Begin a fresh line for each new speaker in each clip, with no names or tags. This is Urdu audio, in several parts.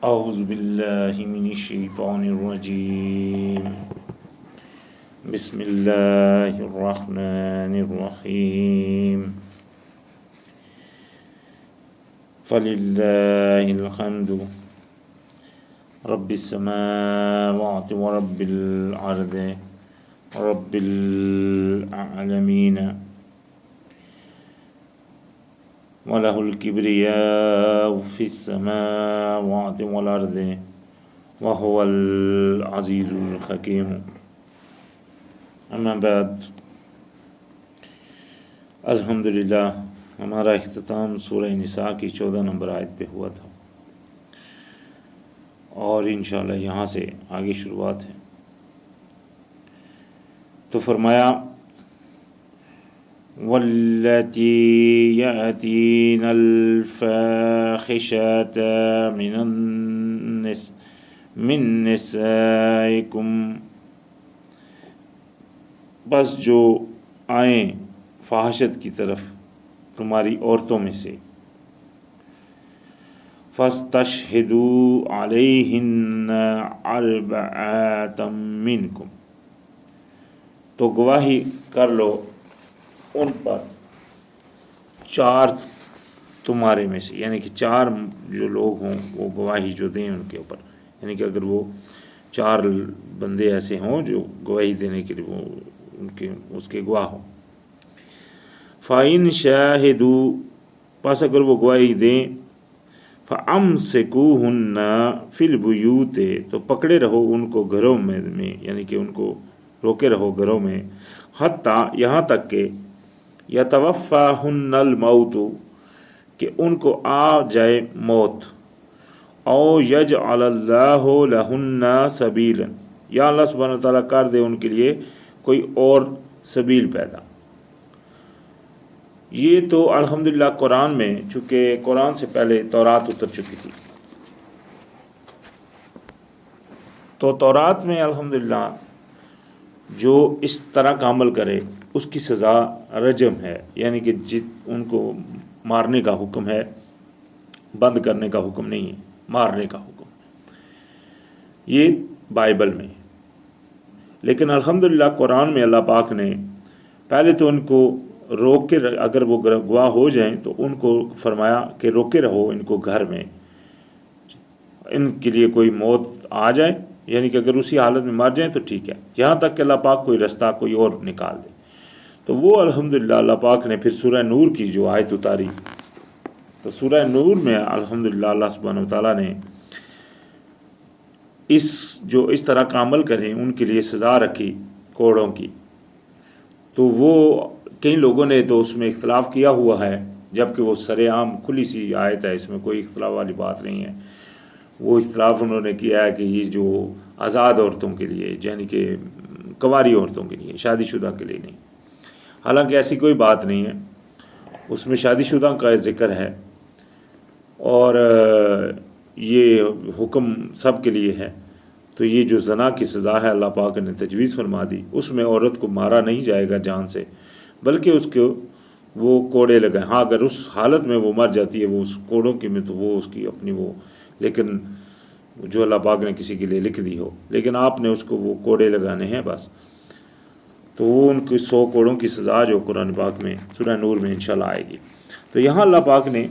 اعوذ باللہ من الشیطان الرجیم بسم اللہ الرحمن الرحیم فللہ الحمد رب السماوات ورب الارض رب العالمین وَلَهُ الْكِبْرِيَاءُ فِي السَّمَاوَاتِ وَالْأَرْضِ وَهُوَ الْعَزِيزُ الْحَكِيمُ اما بعد، الحمدللہ ہمارا اختتام سورہ نساء کی 14 نمبر آیت پہ ہوا تھا، اور انشاءاللہ یہاں سے آگے شروعات ہے۔ تو فرمایا واللاتی یأتین الفاحشۃ من نسائکم، بس جو آئیں فحاشت کی طرف تمہاری عورتوں میں سے، فاستشہدوا علیہن اربعۃ منکم، تو گواہی کر لو ان پر 4 تمہارے میں سے، یعنی کہ 4 جو لوگ ہوں وہ گواہی جو دیں ان کے اوپر، یعنی کہ اگر وہ 4 بندے ایسے ہوں جو گواہی دینے کے لیے وہ اس کے گواہ ہوں۔ فَإِن شَاهِدُوا، پس اگر وہ گواہی دیں، فَأَمْسِكُوهُنَّ فِي الْبُيُوتِ، تو پکڑے رہو ان کو گھروں میں، یعنی کہ ان کو روکے رہو گھروں میں، حتیٰ یہاں تک کہ یتوفاہن الموت، کہ ان کو آ جائے موت، او یجعل اللہ لہن سبیلا، یا اللہ سبحانہ وتعالیٰ کر دے ان کے لیے کوئی اور سبیل پیدا۔ یہ تو الحمدللہ قرآن میں، چونکہ قرآن سے پہلے تورات اتر چکی تھی، تو تورات میں الحمدللہ جو اس طرح کا عمل کرے اس کی سزا رجم ہے، یعنی کہ ان کو مارنے کا حکم ہے، بند کرنے کا حکم نہیں ہے، مارنے کا حکم، یہ بائبل میں۔ لیکن الحمدللہ قرآن میں اللہ پاک نے پہلے تو ان کو روک کے، اگر وہ گواہ ہو جائیں تو ان کو فرمایا کہ روکے رہو ان کو گھر میں، ان کے لیے کوئی موت آ جائے، یعنی کہ اگر اسی حالت میں مر جائیں تو ٹھیک ہے، یہاں تک کہ اللہ پاک کوئی رستہ کوئی اور نکال دے۔ تو وہ الحمدللہ اللہ پاک نے پھر سورہ نور کی جو آیت اتاری، تو سورہ نور میں الحمدللہ اللہ سبحانہ وتعالیٰ نے اس طرح کا عمل کریں ان کے لیے سزا رکھی کوڑوں کی۔ تو وہ کئی لوگوں نے تو اس میں اختلاف کیا ہوا ہے، جبکہ وہ سر عام کھلی سی آیت ہے، اس میں کوئی اختلاف والی بات نہیں ہے۔ وہ اختلاف انہوں نے کیا ہے کہ یہ جو آزاد عورتوں کے لیے، یعنی کہ کنواری عورتوں کے لیے، شادی شدہ کے لیے نہیں، حالانکہ ایسی کوئی بات نہیں ہے، اس میں شادی شدہ کا ذکر ہے، اور یہ حکم سب کے لیے ہے۔ تو یہ جو زنا کی سزا ہے اللہ پاک نے تجویز فرما دی، اس میں عورت کو مارا نہیں جائے گا جان سے، بلکہ اس کو وہ کوڑے لگائیں۔ ہاں اگر اس حالت میں وہ مر جاتی ہے وہ اس کوڑوں کی میں، تو وہ اس کی اپنی وہ، لیکن جو اللہ پاک نے کسی کے لیے لکھ دی ہو، لیکن آپ نے اس کو وہ کوڑے لگانے ہیں بس۔ تو وہ ان کی 100 کوڑوں کی سزا جو قرآن پاک میں سورہ نور میں انشاءاللہ آئے گی۔ تو یہاں اللہ پاک نے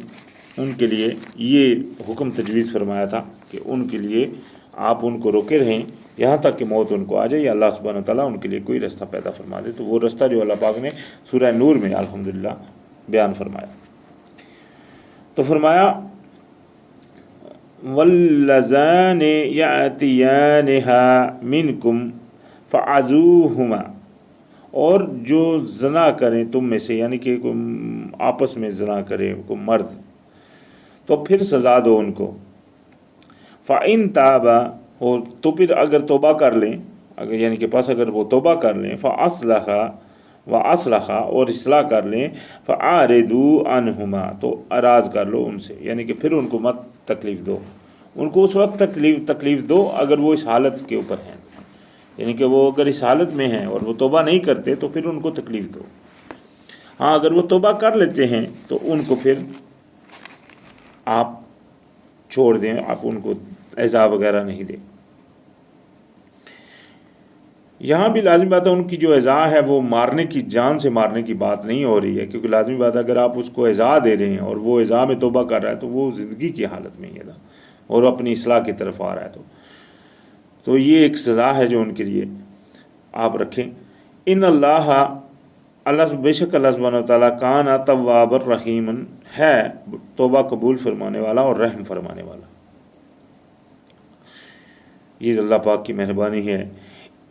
ان کے لیے یہ حکم تجویز فرمایا تھا کہ ان کے لیے آپ ان کو روکے رہیں یہاں تک کہ موت ان کو آ جائے، یا اللہ سبحانہ وتعالیٰ ان کے لیے کوئی رستہ پیدا فرما دے۔ تو وہ رستہ جو اللہ پاک نے سورہ نور میں الحمدللہ بیان فرمایا، تو فرمایا واللذان یأتیانہا منکم فعزوہما، اور جو زنا کریں تم میں سے، یعنی کہ آپس میں زنا کرے کوئی مرد، تو پھر سزا دو ان کو۔ فَإِن تَابَا، ہو تو پھر اگر توبہ کر لیں، اگر یعنی کہ پس اگر وہ توبہ کر لیں، فَأَصْلَحَا اور اصلاح کر لیں، فَأَعْرِضُوا عَنْهُمَا تو اراض کر لو ان سے، یعنی کہ پھر ان کو مت تکلیف دو، ان کو اس وقت تکلیف دو اگر وہ اس حالت کے اوپر ہیں، یعنی کہ وہ اگر اس حالت میں ہیں اور وہ توبہ نہیں کرتے تو پھر ان کو تکلیف دو۔ ہاں اگر وہ توبہ کر لیتے ہیں تو ان کو پھر آپ چھوڑ دیں، آپ ان کو ایذا وغیرہ نہیں دیں۔ یہاں بھی لازمی بات ہے ان کی جو ایذا ہے وہ مارنے کی، جان سے مارنے کی بات نہیں ہو رہی ہے، کیونکہ لازمی بات ہے اگر آپ اس کو ایذا دے رہے ہیں اور وہ ایذا میں توبہ کر رہا ہے تو وہ زندگی کی حالت میں ہی ہے نا، اور اپنی اصلاح کی طرف آ رہا ہے، تو یہ ایک سزا ہے جو ان کے لیے آپ رکھیں۔ ان اللہ بے شک اللہ سبحانہ و تعالیٰ کان تواب الرحیم ہے توبہ قبول فرمانے والا اور رحم فرمانے والا، یہ اللہ پاک کی مہربانی ہے۔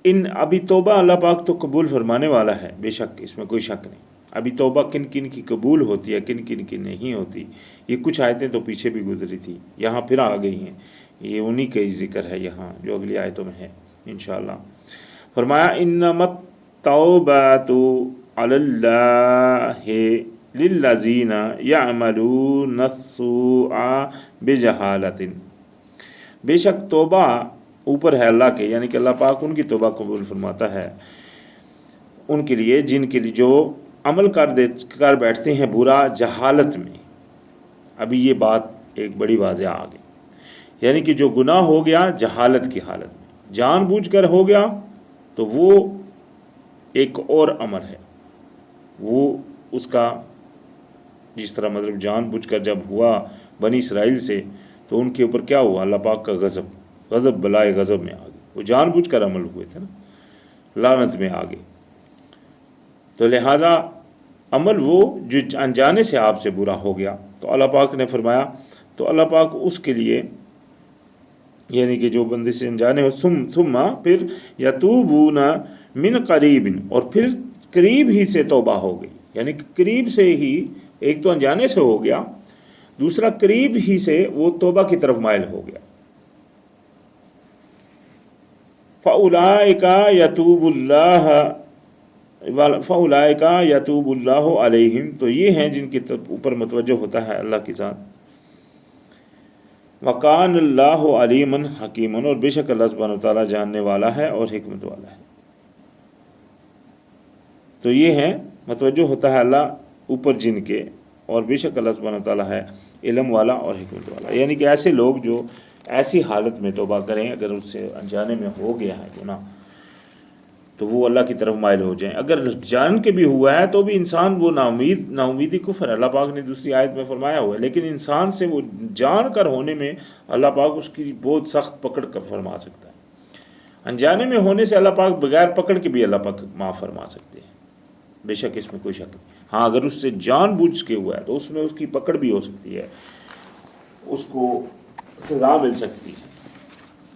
ابھی توبہ اللہ پاک تو قبول فرمانے والا ہے بے شک، اس میں کوئی شک نہیں۔ ابھی توبہ کن کن کی قبول ہوتی ہے، کن کن کی نہیں ہوتی، یہ کچھ آیتیں تو پیچھے بھی گزری تھی، یہاں پھر آ گئی ہیں، یہ انہی کا ہی ذکر ہے یہاں جو اگلی آیتوں میں ہے انشاءاللہ۔ فرمایا انما التوبۃ علی اللہ للذین یعملون السوء بجہالۃ، بے شک توبہ اوپر ہے اللہ کے، یعنی کہ اللہ پاک ان کی توبہ قبول فرماتا ہے ان کے لیے جن کے لیے جو عمل کر بیٹھتے ہیں برا جہالت میں۔ ابھی یہ بات ایک بڑی واضح آ گئی، یعنی کہ جو گناہ ہو گیا جہالت کی حالت میں، جان بوجھ کر ہو گیا تو وہ ایک اور امر ہے، وہ اس کا جس طرح مطلب جان بوجھ کر جب ہوا بنی اسرائیل سے تو ان کے اوپر کیا ہوا، اللہ پاک کا غضب بلائے غضب میں آ گئے، وہ جان بوجھ کر عمل ہوئے تھے نا، لعنت میں آ گئے، تو لہٰذا عمل وہ جو انجانے سے آپ سے برا ہو گیا، تو اللہ پاک نے فرمایا تو اللہ پاک اس کے لیے یعنی کہ جو بندے سے انجانے ہو ثم پھر یتوبون من قریب، اور پھر قریب ہی سے توبہ ہو گئی، یعنی کہ قریب سے ہی، ایک تو انجانے سے ہو گیا، دوسرا قریب ہی سے وہ توبہ کی طرف مائل ہو گیا۔ فَأُولَٰئِكَ يَتُوبُ اللَّهُ عَلَيْهِمْ، تو یہ ہیں جن کے اوپر متوجہ ہوتا ہے اللہ کی ذات۔ وَكَانَ اللَّهُ عَلِيمًا حَكِيمًا، اور بے شک اللہ سبحانہ وتعالیٰ جاننے والا ہے اور حکمت والا ہے۔ تو یہ ہے متوجہ ہوتا ہے اللہ اوپر جن کے، اور بے شک اللہ سبحانہ وتعالیٰ ہے علم والا اور حکمت والا، یعنی کہ ایسے لوگ جو ایسی حالت میں توبہ کریں، اگر اس سے انجانے میں ہو گیا ہے گناہ تو وہ اللہ کی طرف مائل ہو جائیں، اگر جان کے بھی ہوا ہے تو بھی انسان وہ ناامیدی کفر ہے، اللہ پاک نے دوسری آیت میں فرمایا ہوا ہے، لیکن انسان سے وہ جان کر ہونے میں اللہ پاک اس کی بہت سخت پکڑ کر فرما سکتا ہے، انجانے میں ہونے سے اللہ پاک بغیر پکڑ کے بھی اللہ پاک معاف فرما سکتے ہیں، بے شک اس میں کوئی شک نہیں۔ ہاں اگر اس سے جان بوجھ کے ہوا ہے تو اس میں اس کی پکڑ بھی ہو سکتی ہے، اس کو سزا مل سکتی ہے،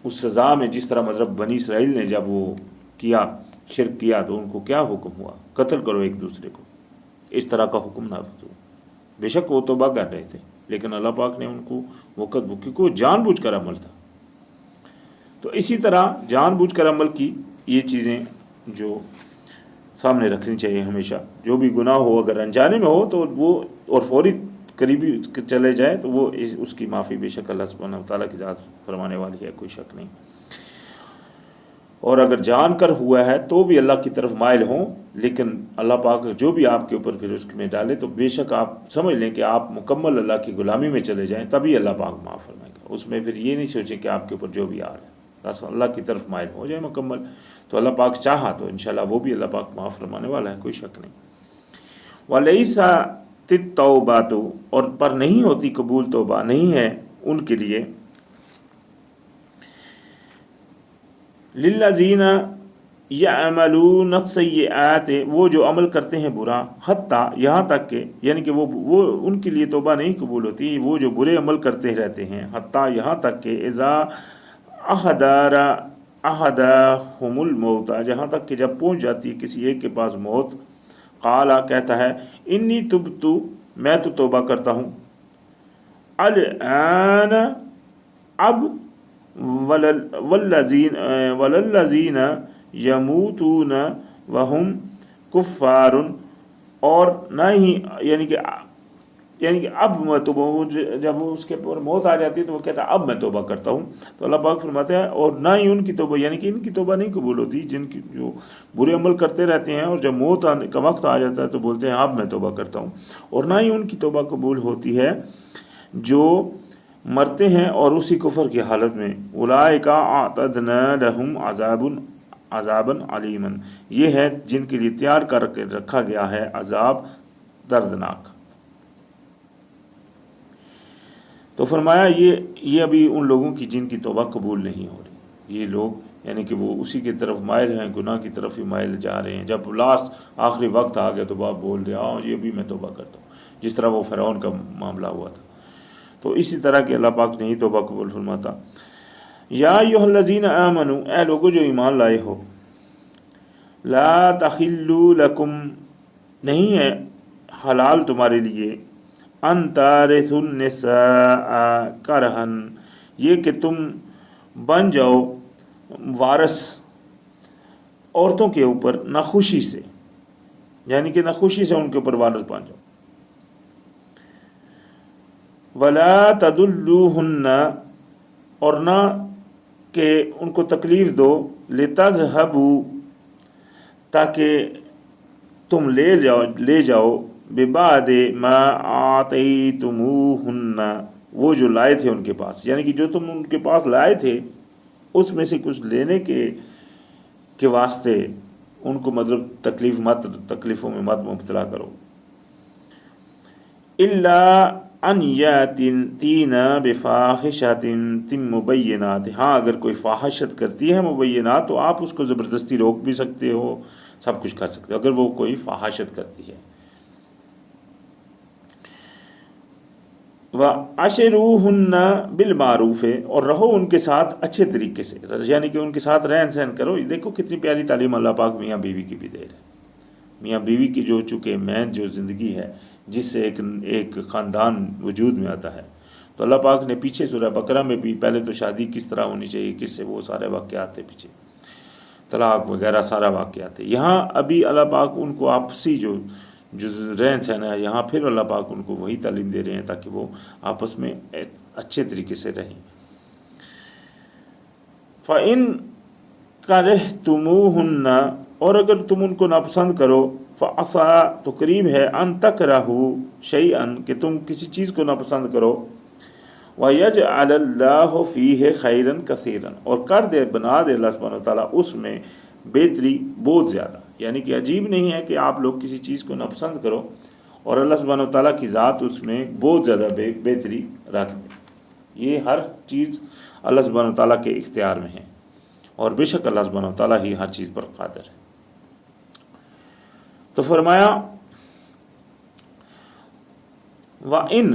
اس سزا میں جس طرح مطلب بنی اسرائیل نے جب وہ کیا شرک کیا تو ان کو کیا حکم ہوا، قتل کرو ایک دوسرے کو، اس طرح کا حکم نافذ ہوا، بے شک وہ توبہ کر رہے تھے لیکن اللہ پاک نے ان کو وقت کیونکہ وہ جان بوجھ کر عمل تھا۔ تو اسی طرح جان بوجھ کر عمل کی یہ چیزیں جو سامنے رکھنی چاہیے ہمیشہ، جو بھی گناہ ہو اگر انجانے میں ہو تو وہ اور فوری قریبی چلے جائے تو وہ اس کی معافی بے شک اللہ سبحانہ وتعالیٰ کی ذات فرمانے والی ہے، کوئی شک نہیں، اور اگر جان کر ہوا ہے تو بھی اللہ کی طرف مائل ہوں، لیکن اللہ پاک جو بھی آپ کے اوپر پھر اس میں ڈالے تو بے شک آپ سمجھ لیں کہ آپ مکمل اللہ کی غلامی میں چلے جائیں، تبھی اللہ پاک معاف فرمائے گا، اس میں پھر یہ نہیں سوچیں کہ آپ کے اوپر جو بھی آ رہا ہے، بس اللہ کی طرف مائل ہو جائے مکمل، تو اللہ پاک چاہا تو انشاءاللہ وہ بھی اللہ پاک معاف فرمانے والا ہے، کوئی شک نہیں۔ وَلَيْسَتِ التَّوْبَةُ، اور پر نہیں ہوتی قبول توبہ، نہیں ہے ان کے لیے، لِلَّذِينَ يَعْمَلُونَ السَّيِّئَاتِ، وہ جو عمل کرتے ہیں برا، حتیٰ یہاں تک کہ، یعنی کہ وہ ان کے لیے توبہ نہیں قبول ہوتی، وہ جو برے عمل کرتے رہتے ہیں، حتیٰ یہاں تک کہ اذا احضر احدہم الموت، جہاں تک کہ جب پہنچ جاتی ہے کسی ایک کے پاس موت، قال کہتا ہے انی تبت، میں تو توبہ کرتا ہوں، الآن اب، والذین یموتون وہم کفار، اور نہ ہی یعنی کہ اب میں توبہ، جب اس کے اوپر موت آ جاتی ہے تو وہ کہتا ہے اب میں توبہ کرتا ہوں، تو اللہ پاک فرماتے ہیں اور نہ ہی ان کی توبہ، یعنی کہ ان کی توبہ نہیں قبول ہوتی، جن کی جو برے عمل کرتے رہتے ہیں اور جب موت آنے کا وقت آ جاتا ہے تو بولتے ہیں اب میں توبہ کرتا ہوں، اور نہ ہی ان کی توبہ قبول ہوتی ہے جو مرتے ہیں اور اسی کفر کی حالت میں، اولئک اعتدنا لہم عذابا علیما، یہ ہے جن کے لیے تیار کر کے رکھا گیا ہے عذاب دردناک۔ تو فرمایا یہ ابھی ان لوگوں کی جن کی توبہ قبول نہیں ہو رہی، یہ لوگ یعنی کہ وہ اسی کی طرف مائل ہیں، گناہ کی طرف ہی مائل جا رہے ہیں۔ جب لاسٹ آخری وقت آ گیا تو باپ بول دیا یہ بھی میں توبہ کرتا ہوں، جس طرح وہ فرعون کا معاملہ ہوا تھا۔ تو اسی طرح کہ اللہ پاک نہیں توبہ قبول فرماتا۔ یا ایھا الذین آمنوا، اے لوگو جو ایمان لائے ہو، لا تحلوا لکم، نہیں ہے حلال تمہارے لیے، ان تارثوا النساء کرہا، یہ کہ تم بن جاؤ وارث عورتوں کے اوپر ناخوشی سے، یعنی کہ ناخوشی سے ان کے اوپر وارث بن جاؤ۔ ولا تدلوہن، اور نہ کہ ان کو تکلیف دو، لتذہبوا، تاکہ تم لے جاؤ ببعد ما آتیتموہن، وہ جو لائے تھے ان کے پاس، یعنی کہ جو تم ان کے پاس لائے تھے اس میں سے کچھ لینے کے واسطے ان کو مطلب تکلیفوں میں مت مبتلا کرو۔ الا ان یاتین بفاحشۃ مبینات، ہاں اگر کوئی فاحشت کرتی ہے مبینات تو آپ اس کو زبردستی روک بھی سکتے ہو، سب کچھ کر سکتے ہو اگر وہ کوئی فاحشت کرتی ہے۔ وَعَشِرُوهُنَّ بِالْمَعْرُوفِ، اور رہو ان کے ساتھ اچھے طریقے سے، یعنی کہ ان کے ساتھ رہن سہن کرو۔ دیکھو کتنی پیاری تعلیم اللہ پاک میاں بیوی کی بھی دے رہے ہیں۔ میاں بیوی کی جو چونکہ مین جو زندگی ہے جس سے ایک خاندان وجود میں آتا ہے، تو اللہ پاک نے پیچھے سورہ بقرہ میں بھی پہلے تو شادی کس طرح ہونی چاہیے، کس سے وہ سارے واقعات تھے، پیچھے طلاق وغیرہ سارا واقعات تھے۔ یہاں ابھی اللہ پاک ان کو آپسی جو رہن سہن ہے، یہاں پھر اللہ پاک ان کو وہی تعلیم دے رہے ہیں تاکہ وہ آپس میں اچھے طریقے سے رہیں۔ فَإِن كَرِهْتُمُوهُنَّ، اور اگر تم ان کو ناپسند کرو، فَعَسَىٰ، تو قریب ہے، أَن تَكْرَهُوا شَيْئًا، کہ تم کسی چیز کو ناپسند کرو، وَيَجْعَلَ اللَّهُ فِيهِ خَيْرًا كَثِيرًا، اور کر دے بنا دے اللہ سبحانہ وتعالیٰ اس میں بہتری بہت زیادہ۔ یعنی کہ عجیب نہیں ہے کہ آپ لوگ کسی چیز کو ناپسند کرو اور اللہ سبحانہ وتعالیٰ کی ذات اس میں بہت زیادہ بہتری رکھ دے۔ یہ ہر چیز اللہ سبحانہ وتعالیٰ کے اختیار میں ہے، اور بے شک اللہ سبحانہ وتعالیٰ ہی ہر چیز پر قادر ہے۔ تو فرمایا وَإِنْ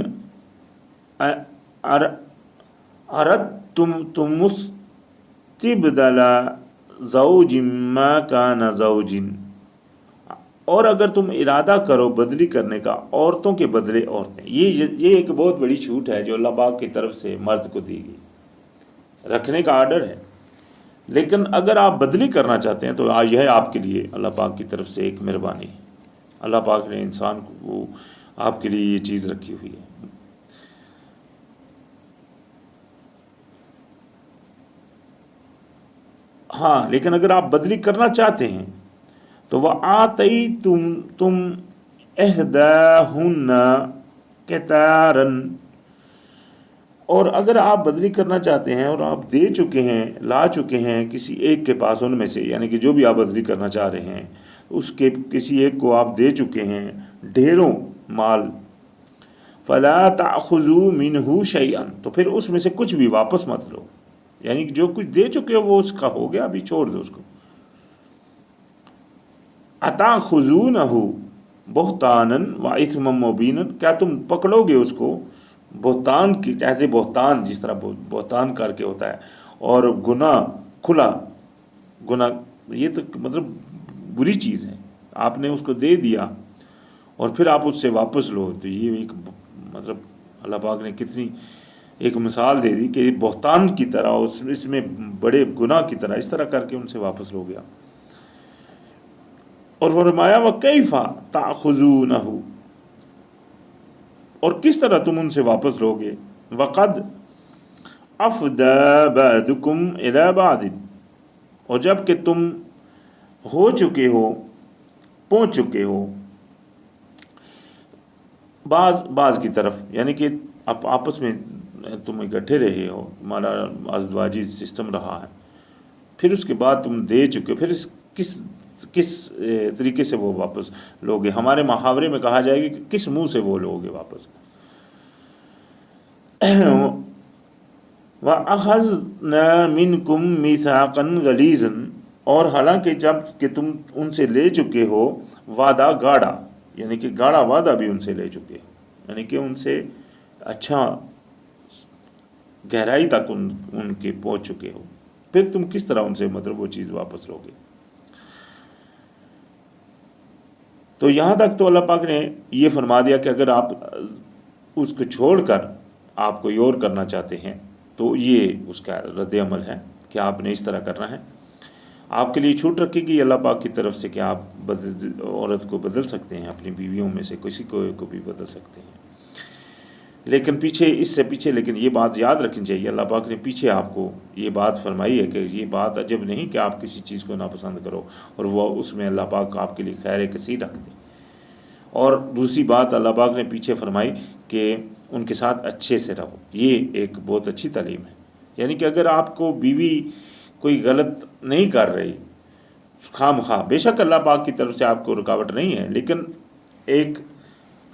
أَرَدْتُمْ اسْتِبْدَالَ زَوْجٍ مَّكَانَ زَوْجٍ، اور اگر تم ارادہ کرو بدلی کرنے کا عورتوں کے بدلے عورتیں، یہ ایک بہت بڑی چھوٹ ہے جو اللہ پاک کی طرف سے مرد کو دی گئی، رکھنے کا آرڈر ہے، لیکن اگر آپ بدلی کرنا چاہتے ہیں تو یہ آپ کے لیے اللہ پاک کی طرف سے ایک مہربانی ہے۔ اللہ پاک نے انسان کو آپ کے لیے یہ چیز رکھی ہوئی ہے۔ ہاں لیکن اگر آپ بدلی کرنا چاہتے ہیں تو وَآتَيْتُمْ إِحْدَاهُنَّ قِنْطَارًا، اور اگر آپ بدلی کرنا چاہتے ہیں اور آپ دے چکے ہیں، لا چکے ہیں کسی ایک کے پاس ان میں سے، یعنی کہ جو بھی آپ بدلی کرنا چاہ رہے ہیں اس کے کسی ایک کو آپ دے چکے ہیں ڈھیروں مال، فَلَا تَأْخُذُوا مِنْهُ شَيْئًا، تو پھر اس میں سے کچھ بھی واپس مت لو، یعنی کہ جو کچھ دے چکے ہو وہ اس کا ہو گیا، ابھی چھوڑ دو اس کو۔ أَتَأْخُذُونَهُ بُهْتَانًا وَإِثْمًا مُبِينًا، کیا تم پکڑو گے اس کو بہتان کی، جیسے بہتان جس طرح بہتان کر کے ہوتا ہے، اور گناہ کھلا گناہ، یہ تو مطلب بری چیز ہے، آپ نے اس کو دے دیا اور پھر آپ اس سے واپس لو، تو یہ ایک مطلب اللہ پاک نے کتنی ایک مثال دے دی کہ بہتان کی طرح، اس میں بڑے گناہ کی طرح، اس طرح کر کے ان سے واپس لو گیا۔ اور فرمایا وَكَيْفَ تَأْخُذُونَهُ، اور کس طرح تم ان سے واپس لو گے، وَقَدْ أَفْضَىٰ بَعْضُكُمْ إِلَىٰ بَعْضٍ، اور جب کہ تم ہو چکے ہو، پہنچ چکے ہو بعض کی طرف، یعنی کہ آپ آپس میں تم اکٹھے رہے ہو، تمہارا ازدواجی سسٹم رہا ہے، پھر اس کے بعد تم دے چکے، پھر کس طریقے سے وہ واپس لوگے؟ ہمارے محاورے میں کہا جائے گا کہ کس منہ سے وہ لوگے واپس؟ وَأَخَذْنَا مِنْكُمْ مِيثَاقًا غَلِيظًا، اور حالانکہ جب کہ تم ان سے لے چکے ہو وعدہ گاڑا، یعنی کہ گاڑا وعدہ بھی ان سے لے چکے ہو، یعنی کہ ان سے اچھا گہرائی تک ان کے پہنچ چکے ہو، پھر تم کس طرح ان سے مطلب وہ چیز واپس لوگے؟ تو یہاں تک تو اللہ پاک نے یہ فرما دیا کہ اگر آپ اس کو چھوڑ کر آپ کوئی اور کرنا چاہتے ہیں تو یہ اس کا رد عمل ہے کہ آپ نے اس طرح کرنا ہے۔ آپ کے لیے چھوٹ رکھے گی اللہ پاک کی طرف سے کہ آپ عورت کو بدل سکتے ہیں، اپنی بیویوں میں سے کسی کو بھی بدل سکتے ہیں، لیکن اس سے پیچھے لیکن یہ بات یاد رکھنی چاہیے، اللہ پاک نے پیچھے آپ کو یہ بات فرمائی ہے کہ یہ بات عجب نہیں کہ آپ کسی چیز کو ناپسند کرو اور وہ اس میں اللہ پاک آپ کے لیے خیر کثیر رکھ دے۔ اور دوسری بات اللہ پاک نے پیچھے فرمائی کہ ان کے ساتھ اچھے سے رہو، یہ ایک بہت اچھی تعلیم ہے۔ یعنی کہ اگر آپ کو بیوی کوئی غلط نہیں کر رہی خواہ مخواہ، بے شک اللہ پاک کی طرف سے آپ کو رکاوٹ نہیں ہے، لیکن ایک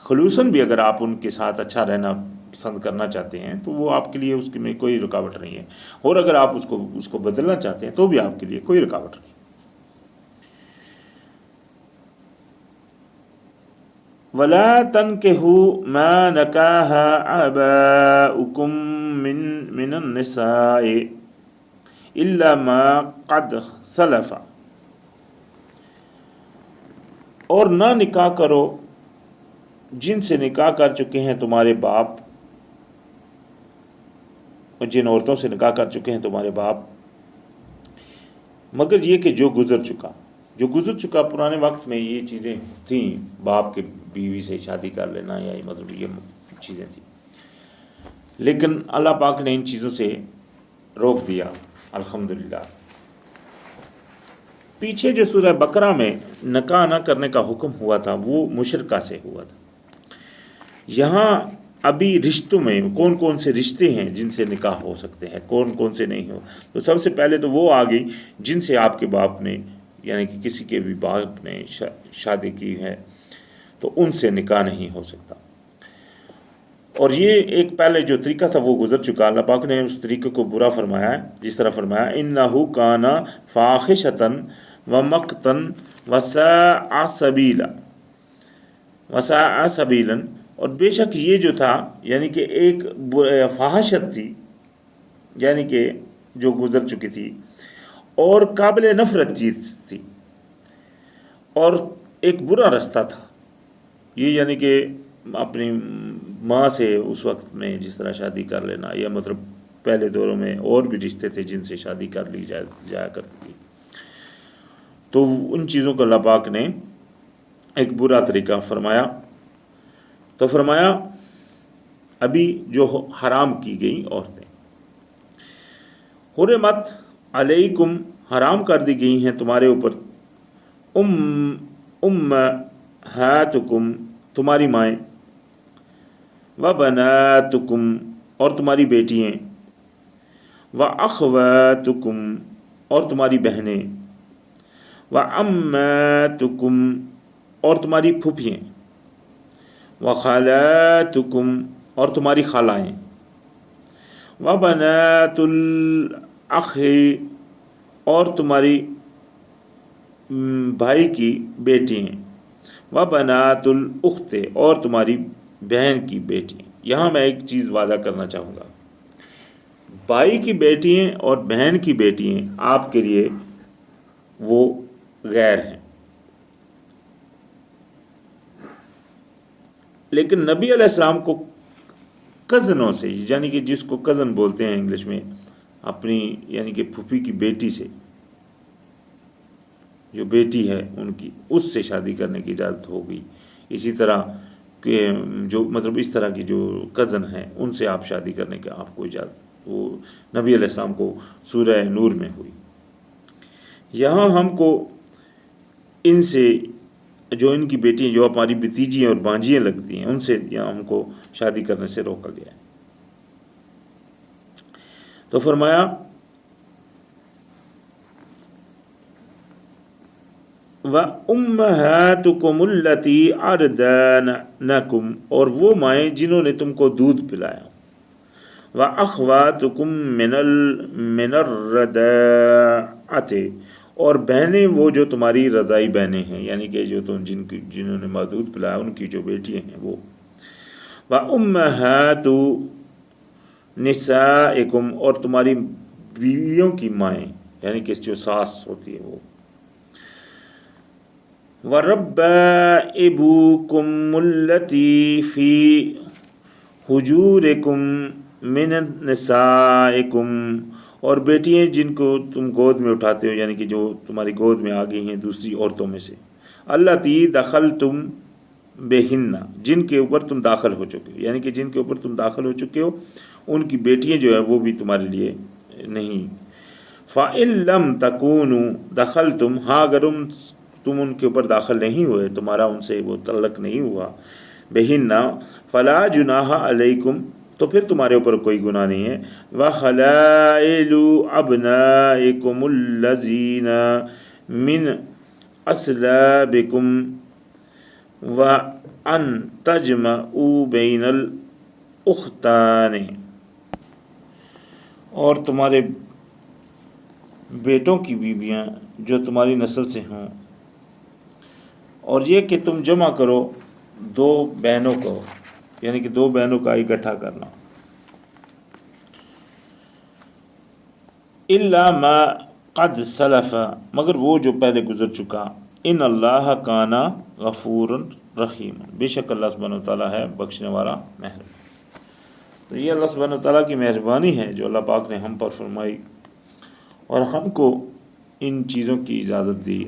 خلوصاً بھی اگر آپ ان کے ساتھ اچھا رہنا پسند کرنا چاہتے ہیں تو وہ آپ کے لیے اس میں کوئی رکاوٹ نہیں ہے، اور اگر آپ اس کو بدلنا چاہتے ہیں تو بھی آپ کے لیے کوئی رکاوٹ نہیں۔ وَلَا تَنْكِحُوا مَا نَكَحَ آبَاؤُكُم مِّنَ النِّسَاءِ إِلَّا مَا قَدْ سَلَفَ، اور نہ نکاح کرو جن سے نکاح کر چکے ہیں تمہارے باپ، جن عورتوں سے نکاح کر چکے ہیں تمہارے باپ، مگر یہ کہ جو گزر چکا پرانے وقت میں یہ چیزیں تھیں، باپ کے بیوی سے شادی کر لینا یا مطلب یہ چیزیں تھیں، لیکن اللہ پاک نے ان چیزوں سے روک دیا الحمدللہ۔ پیچھے جو سورہ بقرہ میں نکاح نہ کرنے کا حکم ہوا تھا وہ مشرکہ سے ہوا تھا، یہاں ابھی رشتوں میں کون کون سے رشتے ہیں جن سے نکاح ہو سکتے ہیں، کون کون سے نہیں ہو، تو سب سے پہلے تو وہ آ گئی جن سے آپ کے باپ نے یعنی کہ کسی کے بھی باپ نے شادی کی ہے تو ان سے نکاح نہیں ہو سکتا، اور یہ ایک پہلے جو طریقہ تھا وہ گزر چکا، اللہ پاک نے اس طریقے کو برا فرمایا ہے، جس طرح فرمایا اِنَّهُ كَانَ فَاحِشَةً وَمَقْتًا وَسَاءَ سَبِيلًا، اور بے شک یہ جو تھا یعنی کہ ایک فحاشت تھی، یعنی کہ جو گزر چکی تھی، اور قابل نفرت چیز تھی، اور ایک برا رستہ تھا یہ، یعنی کہ اپنی ماں سے اس وقت میں جس طرح شادی کر لینا، یا مطلب پہلے دوروں میں اور بھی رشتے تھے جن سے شادی کر لی جایا کرتی تھی، تو ان چیزوں کو اللہ پاک نے ایک برا طریقہ فرمایا۔ تو فرمایا ابھی جو حرام کی گئی عورتیں، حرمت علیکم، حرام کر دی گئی ہیں تمہارے اوپر، امہاتکم، تمہاری مائیں، وبناتکم، اور تمہاری بیٹیاں، واخواتکم، اور تمہاری بہنیں، وعماتکم، اور تمہاری پھوپھیاں، وخالاتکم، اور تمہاری خالائیں، وبنات الاخ، اور تمہاری بھائی کی بیٹیاں، وبنات الاخت، اور تمہاری بہن کی بیٹیاں۔ یہاں میں ایک چیز واضح کرنا چاہوں گا، بھائی کی بیٹیاں اور بہن کی بیٹیاں آپ کے لیے وہ غیر ہیں، لیکن نبی علیہ السلام کو کزنوں سے، یعنی کہ جس کو کزن بولتے ہیں انگلش میں، اپنی یعنی کہ پھوپھی کی بیٹی سے، جو بیٹی ہے ان کی، اس سے شادی کرنے کی اجازت ہو گئی۔ اسی طرح کہ جو مطلب اس طرح کی جو کزن ہیں ان سے آپ شادی کرنے کی آپ کو اجازت، وہ نبی علیہ السلام کو سورہ نور میں ہوئی۔ یہاں ہم کو ان سے جو ان کی بیٹیاں جو ہماری بھتیجیاں اور بانجیاں لگتی ہیں ان سے یہاں ہم کو شادی کرنے سے روکا گیا ہے۔ تو فرمایا وَأُمَّهَاتُكُمُ الَّتِي أَرْضَعْنَكُمْ، اور وہ مائیں جنہوں نے تم کو دودھ پلایا، وَأَخْوَاتُكُمْ مِنَ الرَّضَاعَةِ، اور بہنیں وہ جو تمہاری رضائی بہنیں ہیں، یعنی کہ جو تم جنہوں نے دودھ پلایا ان کی جو بیٹیاں ہیں وہ، وَأُمَّهَاتُ نِسَائِكُمْ، اور تمہاری بیویوں کی مائیں، یعنی کہ جو ساس ہوتی ہے وہ، وَرَبَائِبُكُمُ الَّتِي فِي حُجُورِكُمْ مِنَ نِسَائِكُمْ، اور بیٹیاں جن کو تم گود میں اٹھاتے ہو، یعنی کہ جو تمہاری گود میں آ گئی ہیں دوسری عورتوں میں سے، الَّتِي دَخَلْتُمْ بِهِنَّ، جن کے اوپر تم داخل ہو چکے ہو، یعنی کہ جن کے اوپر تم داخل ہو چکے ہو ان کی بیٹیاں جو ہیں وہ بھی تمہارے لیے نہیں۔ فَإِن لَمْ تَكُونُوا دَخَلْتُمْ، ہاں اگر تم ان کے اوپر داخل نہیں ہوئے، تمہارا ان سے وہ تعلق نہیں ہوا، بہن فلا جناح علیکم، تو پھر تمہارے اوپر کوئی گناہ نہیں ہے، وحلائل ابنائکم الذین من اصلابکم وان تجمعوا بین الاختان، اور تمہارے بیٹوں کی بیویاں جو تمہاری نسل سے ہوں، اور یہ کہ تم جمع کرو دو بہنوں کو، یعنی کہ دو بہنوں کا اکٹھا کرنا، الا ما قد سلف، مگر وہ جو پہلے گزر چکا، ان اللہ کان غفور رحیم، بے شک اللہ سبحانہ وتعالیٰ ہے بخشنے والا مہربان۔ تو یہ اللہ سبحانہ وتعالیٰ کی مہربانی ہے جو اللہ پاک نے ہم پر فرمائی اور ہم کو ان چیزوں کی اجازت دی،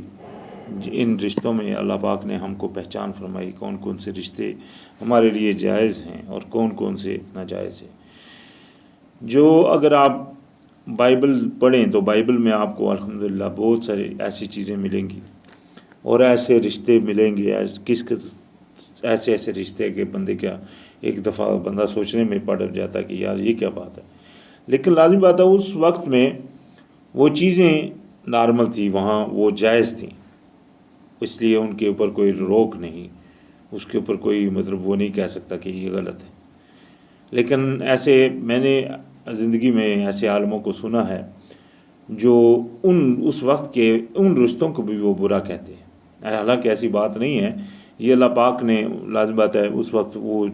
ان رشتوں میں اللہ پاک نے ہم کو پہچان فرمائی کون کون سے رشتے ہمارے لیے جائز ہیں اور کون کون سے ناجائز ہیں۔ جو اگر آپ بائبل پڑھیں تو بائبل میں آپ کو الحمدللہ بہت سارے ایسی چیزیں ملیں گی اور ایسے رشتے ملیں گے، ایسے رشتے کہ بندے کیا ایک دفعہ بندہ سوچنے میں پڑ جاتا ہے کہ یار یہ کیا بات ہے، لیکن لازمی بات ہے اس وقت میں وہ چیزیں نارمل تھی، وہاں وہ جائز تھیں، اس لیے ان کے اوپر کوئی روک نہیں، اس کے اوپر کوئی مطلب وہ نہیں کہہ سکتا کہ یہ غلط ہے۔ لیکن ایسے میں نے زندگی میں ایسے عالموں کو سنا ہے جو اس وقت کے ان رشتوں کو بھی وہ برا کہتے ہیں، حالانکہ ایسی بات نہیں ہے، یہ اللہ پاک نے لازم بات ہے اس وقت وہ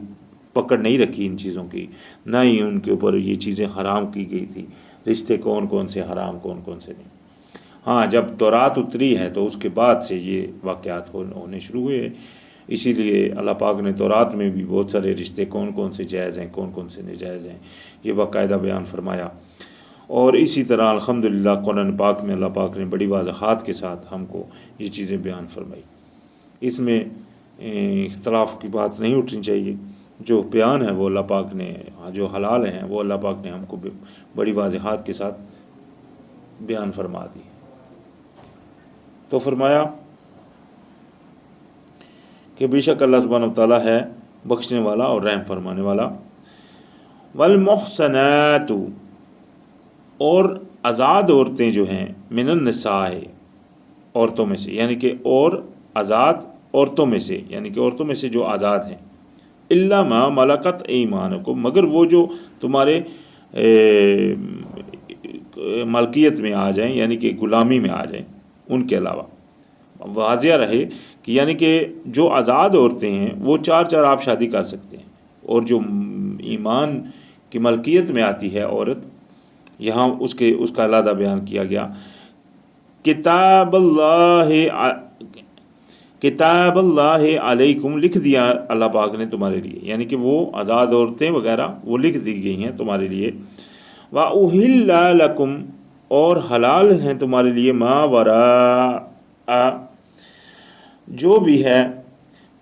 پکڑ نہیں رکھی ان چیزوں کی، نہ ہی ان کے اوپر یہ چیزیں حرام کی گئی تھی، رشتے کون کون سے حرام کون کون سے نہیں۔ ہاں جب تورات اتری ہے تو اس کے بعد سے یہ واقعات ہونے شروع ہوئے، اسی لیے اللہ پاک نے تورات میں بھی بہت سارے رشتے کون کون سے جائز ہیں کون کون سے ناجائز ہیں یہ باقاعدہ بیان فرمایا، اور اسی طرح الحمدللہ قرآن پاک میں اللہ پاک نے بڑی واضحات کے ساتھ ہم کو یہ چیزیں بیان فرمائی۔ اس میں اختلاف کی بات نہیں اٹھنی چاہیے، جو بیان ہے وہ اللہ پاک نے، جو حلال ہیں وہ اللہ پاک نے ہم کو بڑی واضحات کے ساتھ بیان فرما دی۔ تو فرمایا کہ بے شک اللہ سبحانہ وتعالیٰ ہے بخشنے والا اور رحم فرمانے والا۔ والمحصنات، اور آزاد عورتیں جو ہیں، من النساء، عورتوں میں سے، یعنی کہ اور آزاد عورتوں میں سے، یعنی کہ عورتوں میں سے جو آزاد ہیں، الا ما ملکت ایمانکم، مگر وہ جو تمہارے ملکیت میں آ جائیں، یعنی کہ غلامی میں آ جائیں، ان کے علاوہ واضح رہے کہ یعنی کہ جو آزاد عورتیں ہیں وہ چار آپ شادی کر سکتے ہیں، اور جو ایمان کی ملکیت میں آتی ہے عورت، یہاں اس کا علیحدہ بیان کیا گیا، کتاب اللہ علیکم، لکھ دیا اللہ پاک نے تمہارے لیے، یعنی کہ وہ آزاد عورتیں وغیرہ وہ لکھ دی گئی ہیں تمہارے لیے، وَأُحِلَّ لَكُمْ، اور حلال ہیں تمہارے لیے، ما وراء، جو بھی ہے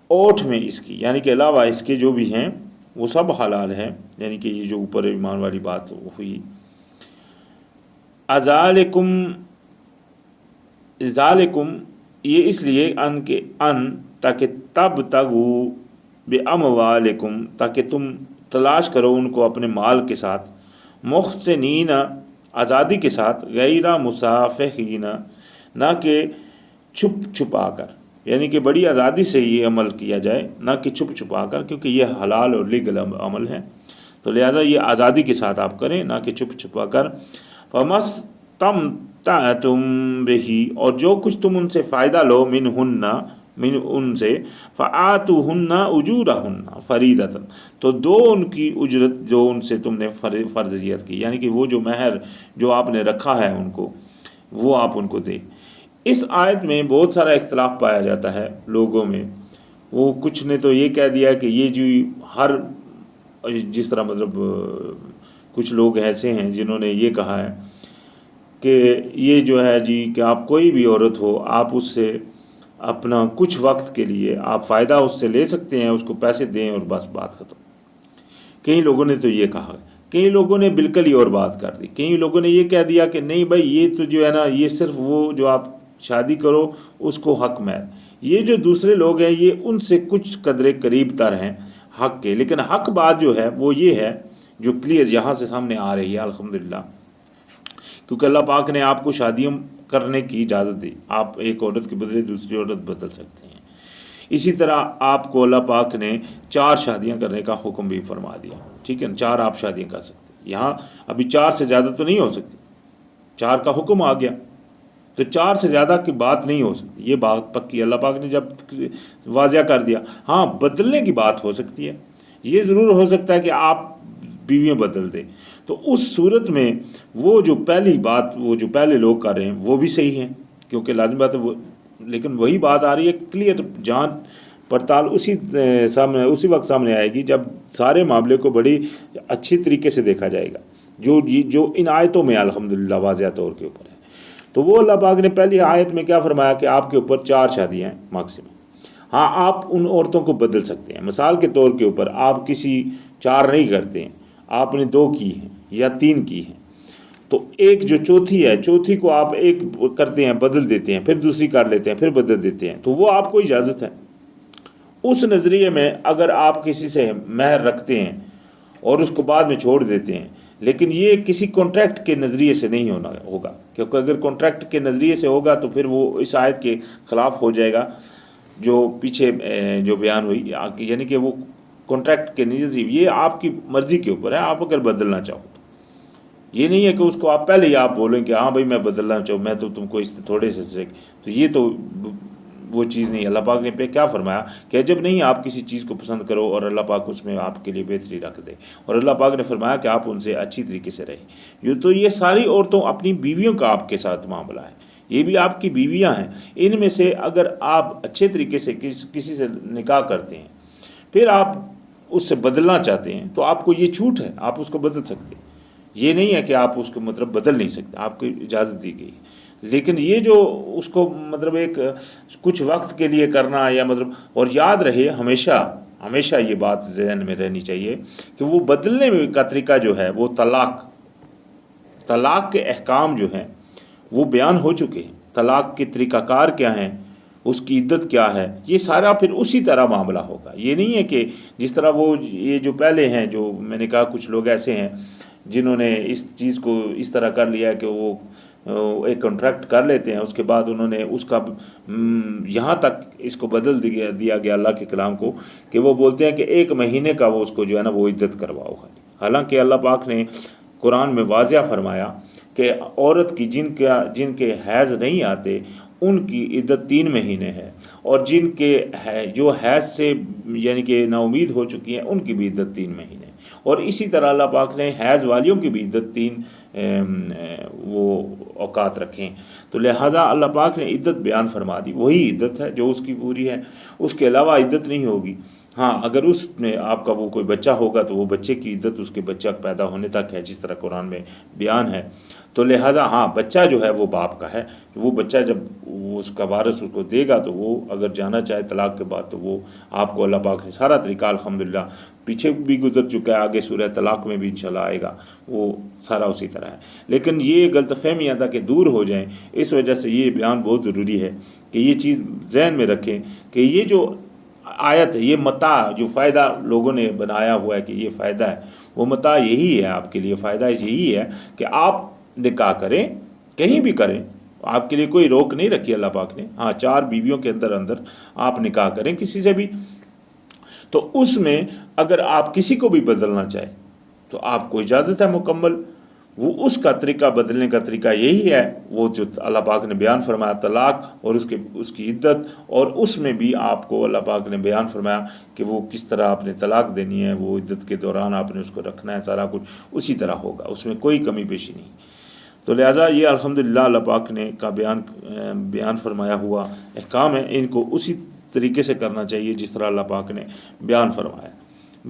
اوٹھ میں اس کی، یعنی کہ علاوہ اس کے جو بھی ہیں وہ سب حلال ہے، یعنی کہ یہ جو اوپر ایمان والی بات ہوئی، ذالکم یہ اس لیے تاکہ تبتغوا باموالکم، تاکہ تم تلاش کرو ان کو اپنے مال کے ساتھ، محسنین آزادی کے ساتھ، غیر مسافحین نہ کہ چھپ چھپا کر، یعنی کہ بڑی آزادی سے یہ عمل کیا جائے، نہ کہ چھپ چھپا کر، کیونکہ یہ حلال اور لیگل عمل ہے، تو لہٰذا یہ آزادی کے ساتھ آپ کریں، نہ کہ چھپ چھپا کر۔ فَمَسْتَمْتَعْتُم بِهِ، اور جو کچھ تم ان سے فائدہ لو، من ان سے، فَآتُوهُنَّ أُجُورَهُنَّ فَرِيضَةً، تو دو ان کی اجرت جو ان سے تم نے فرضیت کی، یعنی کہ وہ جو مہر جو آپ نے رکھا ہے ان کو، وہ آپ ان کو دیں۔ اس آیت میں بہت سارا اختلاف پایا جاتا ہے لوگوں میں۔ وہ کچھ نے تو یہ کہہ دیا کہ یہ جو ہر، جس طرح مطلب کچھ لوگ ایسے ہیں جنہوں نے یہ کہا ہے کہ یہ جو ہے جی کہ آپ کوئی بھی عورت ہو، آپ اس سے اپنا کچھ وقت کے لیے آپ فائدہ اس سے لے سکتے ہیں، اس کو پیسے دیں اور بس بات ختم۔ کئی لوگوں نے تو یہ کہا، کئی لوگوں نے بالکل ہی اور بات کر دی، کئی لوگوں نے یہ کہہ دیا کہ نہیں بھائی یہ تو جو ہے نا، یہ صرف وہ جو آپ شادی کرو اس کو حق میں، یہ جو دوسرے لوگ ہیں یہ ان سے کچھ قدرے قریب تر ہیں حق کے، لیکن حق بات جو ہے وہ یہ ہے جو کلیئر یہاں سے سامنے آ رہی ہے الحمدللہ، کیونکہ اللہ پاک نے آپ کو شادیوں کرنے کی اجازت دی، آپ ایک عورت کے بدلے دوسری عورت بدل سکتے ہیں۔ اسی طرح آپ کو اللہ پاک نے 4 شادیاں کرنے کا حکم بھی فرما دیا، ٹھیک ہے، 4 آپ شادیاں کر سکتے ہیں۔ یہاں ابھی 4 سے زیادہ تو نہیں ہو سکتی، 4 کا حکم آ گیا تو 4 سے زیادہ کی بات نہیں ہو سکتی، یہ بات پکی اللہ پاک نے جب واضح کر دیا۔ ہاں بدلنے کی بات ہو سکتی ہے، یہ ضرور ہو سکتا ہے کہ آپ بیویاں بدل دیں، تو اس صورت میں وہ جو پہلی بات وہ جو پہلے لوگ کر رہے ہیں وہ بھی صحیح ہیں، کیونکہ لازم بات ہے وہ، لیکن وہی بات آ رہی ہے کلیئر جانچ پڑتال اسی وقت سامنے آئے گی جب سارے معاملے کو بڑی اچھی طریقے سے دیکھا جائے گا، جو ان آیتوں میں الحمدللہ واضح طور کے اوپر ہے۔ تو وہ اللہ پاک نے پہلی آیت میں کیا فرمایا کہ آپ کے اوپر 4 شادیاں ہیں میکسیمم۔ ہاں آپ ان عورتوں کو بدل سکتے ہیں، مثال کے طور کے اوپر آپ کسی 4 نہیں کرتے ہیں، آپ نے 2 کی ہیں یا 3 کی ہیں، تو ایک جو چوتھی ہے، چوتھی کو آپ ایک کرتے ہیں بدل دیتے ہیں، پھر دوسری کر لیتے ہیں، پھر بدل دیتے ہیں، تو وہ آپ کو اجازت ہے۔ اس نظریے میں اگر آپ کسی سے مہر رکھتے ہیں اور اس کو بعد میں چھوڑ دیتے ہیں، لیکن یہ کسی کانٹریکٹ کے نظریے سے نہیں ہوگا، کیونکہ اگر کانٹریکٹ کے نظریے سے ہوگا تو پھر وہ اس آیت کے خلاف ہو جائے گا جو پیچھے جو بیان ہوئی، یعنی کہ وہ کانٹریکٹ کے نظریے، یہ آپ کی مرضی کے اوپر ہے، آپ اگر بدلنا چاہو تو یہ نہیں ہے کہ اس کو آپ پہلے ہی آپ بولیں کہ ہاں بھائی میں بدلنا چاہوں، میں تو تم کو اس تھوڑے سے، تو یہ تو وہ چیز نہیں۔ اللہ پاک نے پہ کیا فرمایا کہ جب نہیں آپ کسی چیز کو پسند کرو اور اللہ پاک اس میں آپ کے لیے بہتری رکھ دے، اور اللہ پاک نے فرمایا کہ آپ ان سے اچھی طریقے سے رہیں۔ تو یہ ساری عورتوں اپنی بیویوں کا آپ کے ساتھ معاملہ ہے، یہ بھی آپ کی بیویاں ہیں، ان میں سے اگر آپ اچھے طریقے سے کسی سے نکاح کرتے ہیں پھر آپ اس سے بدلنا چاہتے ہیں تو آپ کو یہ چھوٹ ہے، آپ اس کو بدل سکتے ہیں، یہ نہیں ہے کہ آپ اس کو مطلب بدل نہیں سکتے، آپ کو اجازت دی گئی ہے۔ لیکن یہ جو اس کو مطلب ایک کچھ وقت کے لیے کرنا، یا مطلب، اور یاد رہے ہمیشہ یہ بات ذہن میں رہنی چاہیے کہ وہ بدلنے کا طریقہ جو ہے وہ طلاق کے احکام جو ہیں وہ بیان ہو چکے ہیں، طلاق کے طریقہ کار کیا ہیں، اس کی عدت کیا ہے، یہ سارا پھر اسی طرح معاملہ ہوگا۔ یہ نہیں ہے کہ جس طرح وہ یہ جو پہلے ہیں، جو میں نے کہا کچھ لوگ ایسے ہیں جنہوں نے اس چیز کو اس طرح کر لیا ہے کہ وہ ایک کانٹریکٹ کر لیتے ہیں، اس کے بعد انہوں نے اس کا یہاں تک اس کو بدل دیا گیا اللہ کے کلام کو کہ وہ بولتے ہیں کہ 1 مہینے کا وہ اس کو جو ہے نا وہ عدت کرواؤ خالی، حالانکہ اللہ پاک نے قرآن میں واضح فرمایا کہ عورت کی جن کے حیض نہیں آتے ان کی عدت 3 مہینے ہے، اور جن کے جو حیض سے یعنی کہ نا امید ہو چکی ہیں ان کی بھی عدت 3 مہینے، اور اسی طرح اللہ پاک نے حیض والیوں کی بھی عدت 3 وہ اوقات رکھیں، تو لہٰذا اللہ پاک نے عدت بیان فرما دی، وہی عدت ہے جو اس کی پوری ہے، اس کے علاوہ عدت نہیں ہوگی۔ ہاں اگر اس میں آپ کا وہ کوئی بچہ ہوگا تو وہ بچے کی عدت اس کے بچہ پیدا ہونے تک ہے، جس طرح قرآن میں بیان ہے، تو لہٰذا ہاں بچہ جو ہے وہ باپ کا ہے، وہ بچہ جب اس کا وارث اس کو دے گا تو وہ اگر جانا چاہے طلاق کے بعد تو وہ آپ کو اللہ پاک نے سارا طریقہ الحمدللہ پیچھے بھی گزر چکا ہے، آگے سورہ طلاق میں بھی انشاءاللہ آئے گا، وہ سارا اسی طرح ہے۔ لیکن یہ غلط فہمیاں تھا کہ دور ہو جائیں، اس وجہ سے یہ بیان بہت ضروری ہے کہ یہ چیز ذہن میں رکھیں کہ یہ جو آیت ہے، یہ متاع جو فائدہ لوگوں نے بنایا ہوا ہے کہ یہ فائدہ ہے، وہ متاع یہی ہے آپ کے لیے، فائدہ یہی ہے کہ آپ نکاح کریں، کہیں بھی کریں، آپ کے لیے کوئی روک نہیں رکھی اللہ پاک نے. ہاں 4 بیویوں کے اندر آپ نکاح کریں کسی سے بھی. تو اس میں اگر آپ کسی کو بھی بدلنا چاہیں تو آپ کو اجازت ہے مکمل. وہ اس کا طریقہ، بدلنے کا طریقہ یہی ہے وہ جو اللہ پاک نے بیان فرمایا، طلاق اور اس کی عدت، اور اس میں بھی آپ کو اللہ پاک نے بیان فرمایا کہ وہ کس طرح آپ نے طلاق دینی ہے، وہ عدت کے دوران آپ نے اس کو رکھنا ہے، سارا کچھ اسی طرح ہوگا، اس میں کوئی کمی بیشی نہیں. تو لہٰذا یہ الحمدللہ اللہ پاک نے کا بیان فرمایا ہوا احکام ہے، ان کو اسی طریقے سے کرنا چاہیے جس طرح اللہ پاک نے بیان فرمایا،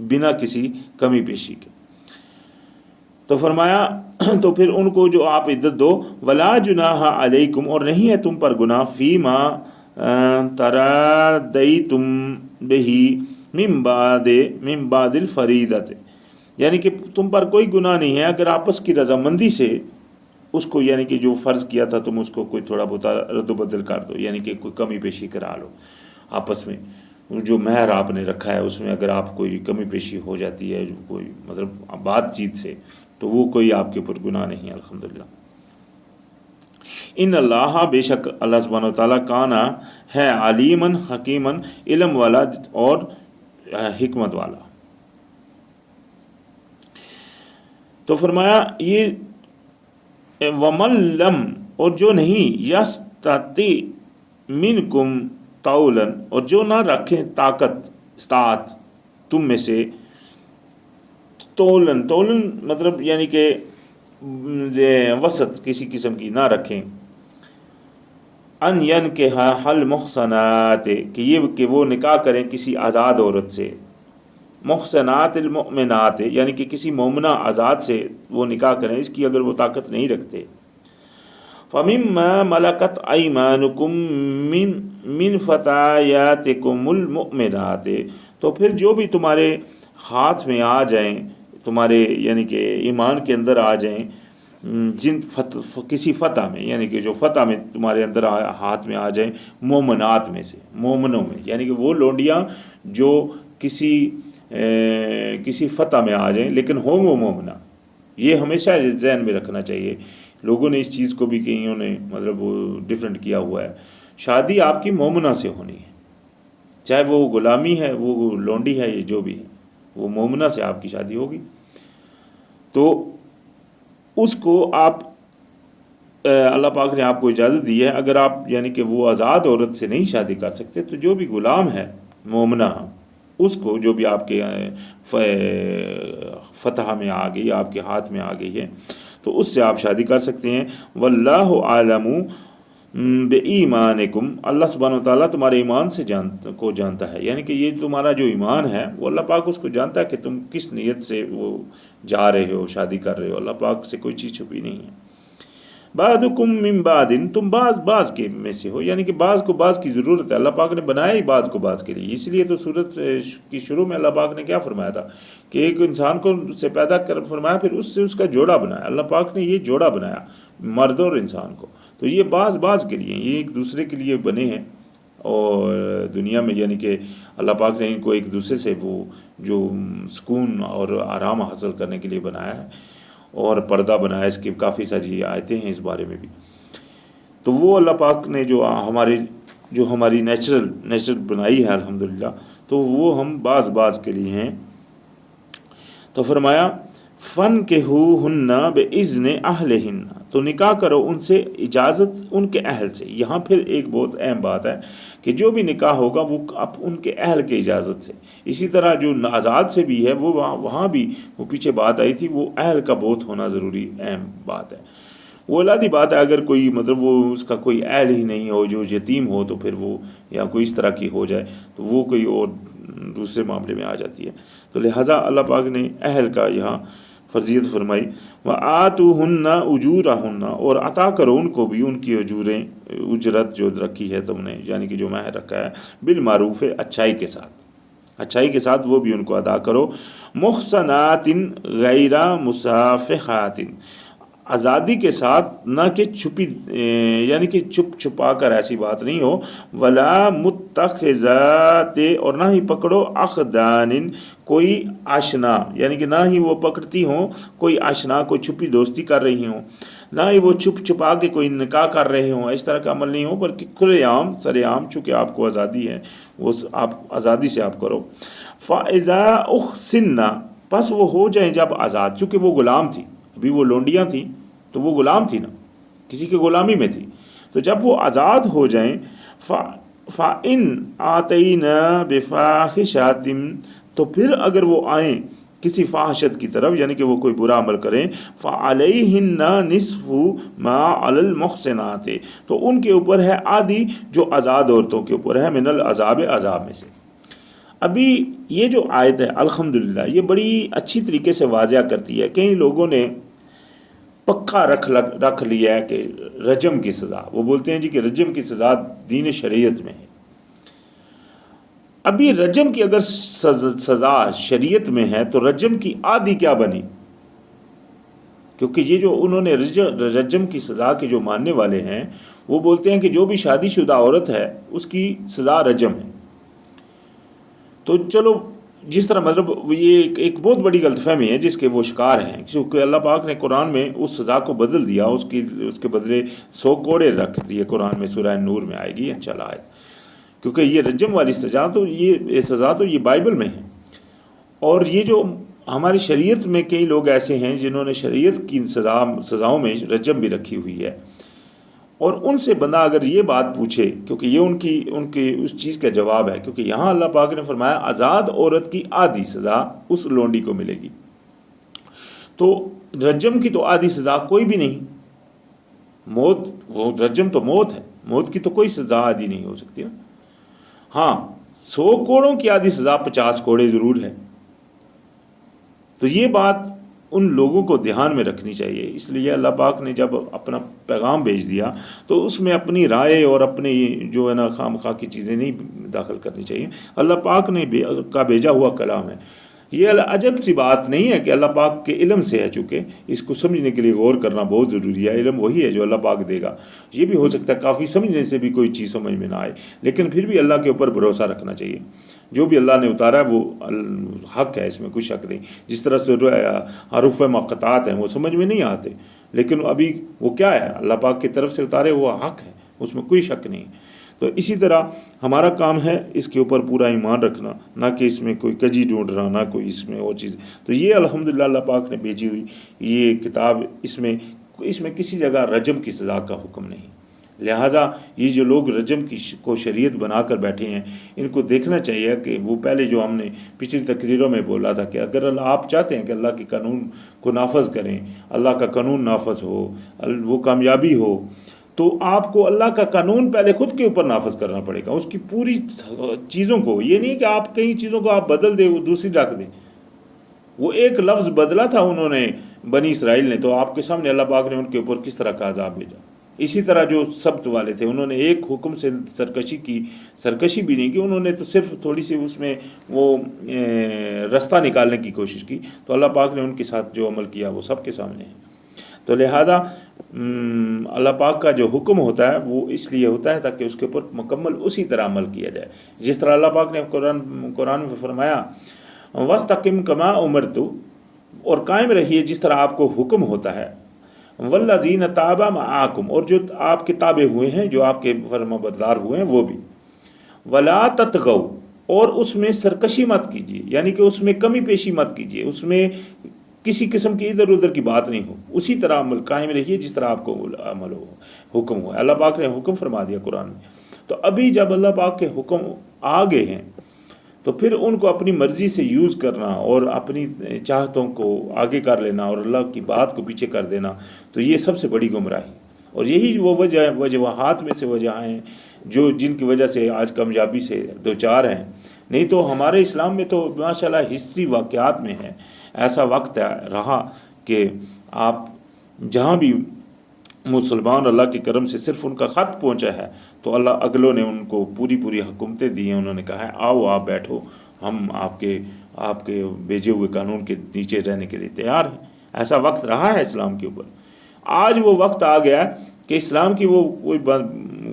بنا کسی کمی بیشی کے. تو فرمایا تو پھر ان کو جو آپ عدت دو، ولا جناح علیکم، اور نہیں ہے تم پر گناہ، فیما تراضیتم بہ من بعد الفریضۃ، یعنی کہ تم پر کوئی گناہ نہیں ہے اگر آپس کی رضامندی سے اس کو، یعنی کہ جو فرض کیا تھا تم اس کو کوئی تھوڑا بہت رد و بدل کر دو، یعنی کہ کوئی کمی بیشی کرا لو آپس میں. جو مہر آپ نے رکھا ہے اس میں اگر آپ کوئی کمی بیشی ہو جاتی ہے، کوئی مطلب بات چیت سے، تو وہ کوئی آپ کے اوپر گناہ نہیں ہے الحمدللہ. ان اللہ، بے شک اللہ سبحانہ وتعالیٰ، کانا ہے، علیمن حکیمن، علم والا اور حکمت والا. تو فرمایا یہ ومن لم، اور جو نہیں، یستطع منکم طولا، اور جو نہ رکھیں طاقت، استطاعت تم میں سے، تولن مطلب یعنی کہ وسط کسی قسم کی نہ رکھیں، ان ینکح المحصنات، کہ وہ نکاح کریں کسی آزاد عورت سے، محصنات المؤمنات، یعنی کہ کسی مومنہ آزاد سے وہ نکاح کریں، اس کی اگر وہ طاقت نہیں رکھتے. فَمِمَّا مَلَكَتْ أَيْمَانُكُم مِّن فَتَيَاتِكُمُ الْمُؤْمِنَاتِ، تو پھر جو بھی تمہارے ہاتھ میں آ جائیں، تمہارے یعنی کہ ایمان کے اندر آ جائیں، جن کسی فتح میں، یعنی کہ جو فتح میں تمہارے اندر ہاتھ میں آ جائیں، مومنات میں سے، مومنوں میں، یعنی کہ وہ لونڈیاں جو کسی فتح میں آ جائیں لیکن ہوں وہ مومنہ. یہ ہمیشہ ذہن میں رکھنا چاہیے. لوگوں نے اس چیز کو بھی کئیوں نے مطلب ڈیفرنٹ کیا ہوا ہے. شادی آپ کی مومنہ سے ہونی ہے، چاہے وہ غلامی ہے، وہ لونڈی ہے، یہ جو بھی ہے، وہ مومنہ سے آپ کی شادی ہوگی. تو اس کو آپ اللہ پاک نے آپ کو اجازت دی ہے. اگر آپ یعنی کہ وہ آزاد عورت سے نہیں شادی کر سکتے تو جو بھی غلام ہے مومنہ، اس کو جو بھی آپ کے فتح میں آ گئی، آپ کے ہاتھ میں آ گئی ہے، تو اس سے آپ شادی کر سکتے ہیں. واللہ عالم بایمانکم، اللہ سبحانہ وتعالیٰ تمہارے ایمان سے جانتا ہے، یعنی کہ یہ تمہارا جو ایمان ہے وہ اللہ پاک اس کو جانتا ہے کہ تم کس نیت سے وہ جا رہے ہو، شادی کر رہے ہو. اللہ پاک سے کوئی چیز چھپی نہیں ہے. بعضکم من بعض، تم بعض کے میں سے ہو، یعنی کہ بعض کو بعض کی ضرورت ہے. اللہ پاک نے بنایا ہی بعض کو بعض کے لیے. اس لیے تو سورت کی شروع میں اللہ پاک نے کیا فرمایا تھا کہ ایک انسان کو سے پیدا کر فرمایا، پھر اس سے اس کا جوڑا بنایا. اللہ پاک نے یہ جوڑا بنایا مرد اور انسان کو. تو یہ بعض کے لیے، یہ ایک دوسرے کے لیے بنے ہیں. اور دنیا میں یعنی کہ اللہ پاک نے ان کو ایک دوسرے سے وہ جو سکون اور آرام حاصل کرنے کے لیے بنایا ہے اور پردہ بنایا. اس کی کافی ساری آیتیں ہیں اس بارے میں بھی. تو وہ اللہ پاک نے جو ہماری نیچرل بنائی ہے الحمدللہ، تو وہ ہم بعض کے لیے ہیں. تو فرمایا فَانْكِحُوهُنَّ بِإِذْنِ أَهْلِهِنَّ، تو نکاح کرو ان سے اجازت ان کے اہل سے. یہاں پھر ایک بہت اہم بات ہے کہ جو بھی نکاح ہوگا وہ ان کے اہل کے اجازت سے. اسی طرح جو آزاد سے بھی ہے، وہ وہاں بھی وہ پیچھے بات آئی تھی، وہ اہل کا بہت ہونا ضروری اہم بات ہے. وہ الادی بات ہے اگر کوئی مطلب وہ اس کا کوئی اہل ہی نہیں ہو، جو یتیم ہو، تو پھر وہ یا کوئی اس طرح کی ہو جائے تو وہ کوئی اور دوسرے معاملے میں آ جاتی ہے. تو لہٰذا اللہ پاک نے اہل کا یہاں فرضیت فرمائی. وَآتُوهُنَّ أُجُورَهُنَّ، اور عطا کرو ان کو بھی ان کی اجرت جو رکھی ہے تم نے، یعنی کہ جو مہر رکھا ہے، بالمعروف، اچھائی کے ساتھ وہ بھی ان کو ادا کرو. محصنات غیر مصافحات، آزادی کے ساتھ، نہ کہ چھپی یعنی کہ چھپ چھپا کر ایسی بات نہیں ہو، ولا متخذات اور نہ ہی پکڑو اخدان کوئی آشنا، یعنی کہ نہ ہی وہ پکڑتی ہوں کوئی آشنا، کوئی چھپی دوستی کر رہی ہوں، نہ ہی وہ چھپ چھپا کے کوئی نکاح کر رہے ہوں، اس طرح کا عمل نہیں ہو، بلکہ کھلے عام سر عام چونکہ آپ کو آزادی ہے وہ آپ آزادی سے آپ کرو۔ فَإِذَا أُحْصِنَّ پس وہ ہو جائیں جب آزاد، چونکہ وہ غلام تھی، ابھی وہ لونڈیاں تھیں تو وہ غلام تھی نا، کسی کی غلامی میں تھی، تو جب وہ آزاد ہو جائیں فَإِنْ آتَيْنَا بِفَاحِشَةٍ تو پھر اگر وہ آئیں کسی فاحشت کی طرف، یعنی کہ وہ کوئی برا عمل کریں، فَعَلَيْهِنَّ نِصْفُ مَا عَلَى الْمُحْصِنَاتِ تو ان کے اوپر ہے آدھی جو آزاد عورتوں کے اوپر ہے، من العذاب عذاب میں سے۔ ابھی یہ جو آیت ہے الحمدللہ یہ بڑی اچھی طریقے سے واضح کرتی ہے۔ کئی لوگوں نے پکا رکھ لیا ہے کہ رجم کی سزا، وہ بولتے ہیں جی کہ رجم کی سزا دین شریعت میں ہے۔ ابھی رجم کی اگر سزا شریعت میں ہے تو رجم کی آدھی کیا بنی؟ کیونکہ یہ جو انہوں نے رجم کی سزا کے جو ماننے والے ہیں وہ بولتے ہیں کہ جو بھی شادی شدہ عورت ہے اس کی سزا رجم ہے۔ تو چلو جس طرح مطلب یہ ایک بہت بڑی غلط فہمی ہے جس کے وہ شکار ہیں، کیونکہ اللہ پاک نے قرآن میں اس سزا کو بدل دیا، اس کے بدلے 100 کوڑے رکھ دیے۔ قرآن میں سورہ نور میں آئے گی انشاءاللہ آئے، کیونکہ یہ رجم والی سزا تو یہ سزا تو یہ بائبل میں ہے، اور یہ جو ہماری شریعت میں کئی لوگ ایسے ہیں جنہوں نے شریعت کی سزاؤں میں رجم بھی رکھی ہوئی ہے، اور ان سے بندہ اگر یہ بات پوچھے، کیونکہ یہ ان کی اس چیز کا جواب ہے، کیونکہ یہاں اللہ پاک نے فرمایا آزاد عورت کی آدھی سزا اس لونڈی کو ملے گی، تو رجم کی تو آدھی سزا کوئی بھی نہیں، موت، وہ رجم تو موت ہے، موت کی تو کوئی سزا آدھی نہیں ہو سکتی نا۔ ہاں 100 کوڑوں کی آدھی سزا 50 کوڑے ضرور ہے، تو یہ بات ان لوگوں کو دھیان میں رکھنی چاہیے۔ اس لیے اللہ پاک نے جب اپنا پیغام بھیج دیا تو اس میں اپنی رائے اور اپنی جو ہے نا خام خواہ کی چیزیں نہیں داخل کرنی چاہیے۔ اللہ پاک نے کا بھیجا ہوا کلام ہے، یہ عجب سی بات نہیں ہے کہ اللہ پاک کے علم سے ہے، چونکہ اس کو سمجھنے کے لیے غور کرنا بہت ضروری ہے۔ علم وہی ہے جو اللہ پاک دے گا، یہ بھی ہو سکتا ہے کافی سمجھنے سے بھی کوئی چیز سمجھ میں نہ آئے، لیکن پھر بھی اللہ کے اوپر بھروسہ رکھنا چاہیے۔ جو بھی اللہ نے اتارا ہے وہ حق ہے، اس میں کوئی شک نہیں۔ جس طرح سے حروف مقطعات ہیں وہ سمجھ میں نہیں آتے، لیکن ابھی وہ کیا ہے اللہ پاک کی طرف سے اتارے وہ حق ہے، اس میں کوئی شک نہیں۔ تو اسی طرح ہمارا کام ہے اس کے اوپر پورا ایمان رکھنا، نہ کہ اس میں کوئی کجی ڈھونڈنا، نہ کوئی اس میں اور چیز۔ تو یہ الحمدللہ اللہ پاک نے بھیجی ہوئی یہ کتاب، اس میں کسی جگہ رجم کی سزا کا حکم نہیں۔ لہٰذا یہ جو لوگ رجم کو شریعت بنا کر بیٹھے ہیں ان کو دیکھنا چاہیے کہ وہ پہلے جو ہم نے پچھلی تقریروں میں بولا تھا کہ اگر آپ چاہتے ہیں کہ اللہ کے قانون کو نافذ کریں، اللہ کا قانون نافذ ہو، وہ کامیابی ہو، تو آپ کو اللہ کا قانون پہلے خود کے اوپر نافذ کرنا پڑے گا، اس کی پوری چیزوں کو۔ یہ نہیں کہ آپ کئی چیزوں کو آپ بدل دیں وہ دوسری رکھ دیں۔ وہ ایک لفظ بدلا تھا انہوں نے بنی اسرائیل نے، تو آپ کے سامنے اللہ پاک نے ان کے اوپر کس طرح کا عذاب بھیجا۔ اسی طرح جو سبت والے تھے انہوں نے ایک حکم سے سرکشی بھی نہیں کی، انہوں نے تو صرف تھوڑی سی اس میں وہ رستہ نکالنے کی کوشش کی، تو اللہ پاک نے ان کے ساتھ جو عمل کیا وہ سب کے سامنے ہے۔ تو لہٰذا اللہ پاک کا جو حکم ہوتا ہے وہ اس لیے ہوتا ہے تاکہ اس کے اوپر مکمل اسی طرح عمل کیا جائے، جس طرح اللہ پاک نے قرآن میں فرمایا وَاسْتَقِمْ كَمَا أُمِرْتُ اور قائم رہیے جس طرح آپ کو حکم ہوتا ہے، وَالَّذِينَ تَابَ مَعَكُمْ اور جو آپ کے تابع ہوئے ہیں، جو آپ کے فرما بردار ہوئے ہیں وہ بھی، وَلَا تَطْغَوْا اور اس میں سرکشی مت کیجیے، یعنی کہ اس میں کمی پیشی مت کیجیے، اس میں کسی قسم کی ادھر ادھر کی بات نہیں ہو، اسی طرح عمل قائم رہیے جس طرح آپ کو عمل ہو حکم ہو۔ اللہ پاک نے حکم فرما دیا قرآن میں۔ تو ابھی جب اللہ پاک کے حکم آ گئے ہیں تو پھر ان کو اپنی مرضی سے یوز کرنا اور اپنی چاہتوں کو آگے کر لینا اور اللہ کی بات کو پیچھے کر دینا، تو یہ سب سے بڑی گمراہی، اور یہی وہ وجوہات میں سے وجہ ہیں جن کی وجہ سے آج کامیابی سے دوچار ہیں۔ نہیں تو ہمارے اسلام میں تو ماشاءاللہ ہسٹری واقعات میں ہے، ایسا وقت رہا کہ آپ جہاں بھی مسلمان اللہ کے کرم سے صرف ان کا خط پہنچا ہے تو اللہ اگلوں نے ان کو پوری حکومتیں دی ہیں، انہوں نے کہا ہے آؤ آپ بیٹھو، ہم آپ کے بھیجے ہوئے قانون کے نیچے رہنے کے لیے تیار ہیں۔ ایسا وقت رہا ہے اسلام کے اوپر، آج وہ وقت آ گیا کہ اسلام کی وہ